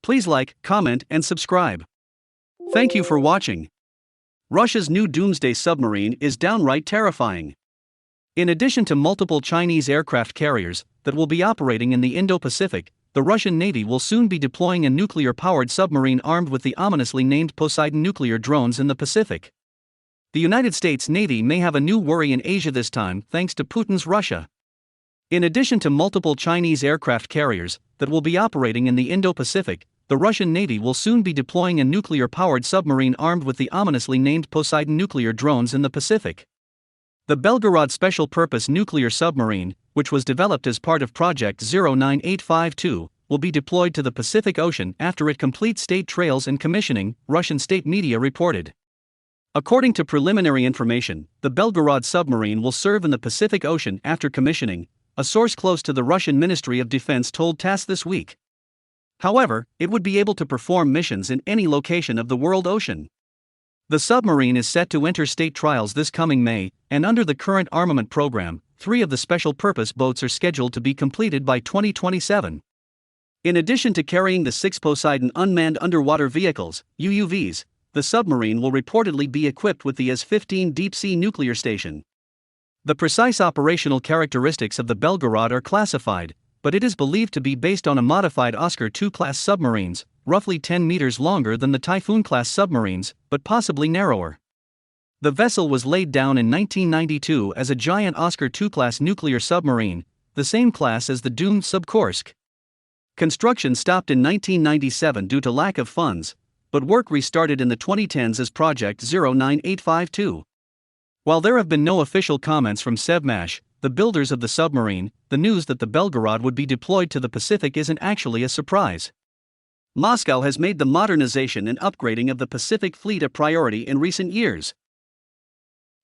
Please like, comment, and subscribe. Thank you for watching. Russia's new Doomsday submarine is downright terrifying. In addition to multiple Chinese aircraft carriers that will be operating in the Indo-Pacific, the Russian Navy will soon be deploying a nuclear-powered submarine armed with the ominously named Poseidon nuclear drones in the Pacific. The United States Navy may have a new worry in Asia this time thanks to Putin's Russia. In addition to multiple Chinese aircraft carriers that will be operating in the Indo-Pacific, the Russian Navy will soon be deploying a nuclear-powered submarine armed with the ominously named Poseidon nuclear drones in the Pacific. The Belgorod Special Purpose Nuclear Submarine, which was developed as part of Project 09852, will be deployed to the Pacific Ocean after it completes state trials and commissioning, Russian state media reported. According to preliminary information, the Belgorod submarine will serve in the Pacific Ocean after commissioning, a source close to the Russian Ministry of Defense told TASS this week. However, it would be able to perform missions in any location of the world ocean. The submarine is set to enter state trials this coming May, and under the current armament program, 3 of the special-purpose boats are scheduled to be completed by 2027. In addition to carrying the 6 Poseidon unmanned underwater vehicles, UUVs, the submarine will reportedly be equipped with the IS-15 deep-sea nuclear station. The precise operational characteristics of the Belgorod are classified, but it is believed to be based on a modified Oscar II-class submarines, roughly 10 meters longer than the Typhoon-class submarines, but possibly narrower. The vessel was laid down in 1992 as a giant Oscar II-class nuclear submarine, the same class as the doomed Kursk. Construction stopped in 1997 due to lack of funds, but work restarted in the 2010s as Project 09852. While there have been no official comments from Sevmash, the builders of the submarine, the news that the Belgorod would be deployed to the Pacific isn't actually a surprise. Moscow has made the modernization and upgrading of the Pacific Fleet a priority in recent years.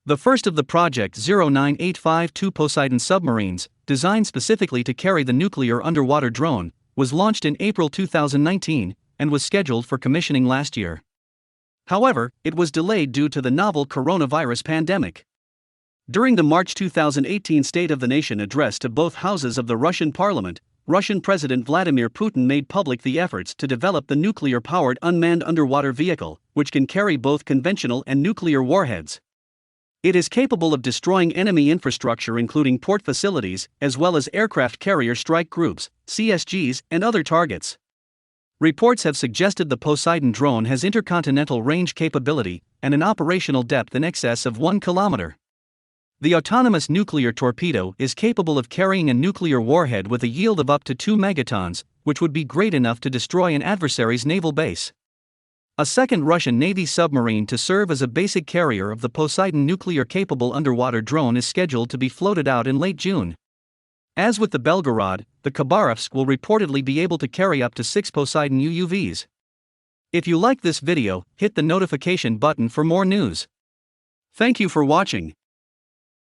The first of the Project 09852 Poseidon submarines, designed specifically to carry the nuclear underwater drone, was launched in April 2019 and was scheduled for commissioning last year. However, it was delayed due to the novel coronavirus pandemic. During the March 2018 State of the Nation address to both houses of the Russian parliament, Russian President Vladimir Putin made public the efforts to develop the nuclear-powered unmanned underwater vehicle, which can carry both conventional and nuclear warheads. It is capable of destroying enemy infrastructure including port facilities, as well as aircraft carrier strike groups, CSGs, and other targets. Reports have suggested the Poseidon drone has intercontinental range capability and an operational depth in excess of 1 kilometer. The autonomous nuclear torpedo is capable of carrying a nuclear warhead with a yield of up to 2 megatons, which would be great enough to destroy an adversary's naval base. A second Russian Navy submarine to serve as a basic carrier of the Poseidon nuclear-capable underwater drone is scheduled to be floated out in late June. As with the Belgorod, the Khabarovsk will reportedly be able to carry up to 6 Poseidon UUVs. If you like this video, hit the notification button for more news. Thank you for watching.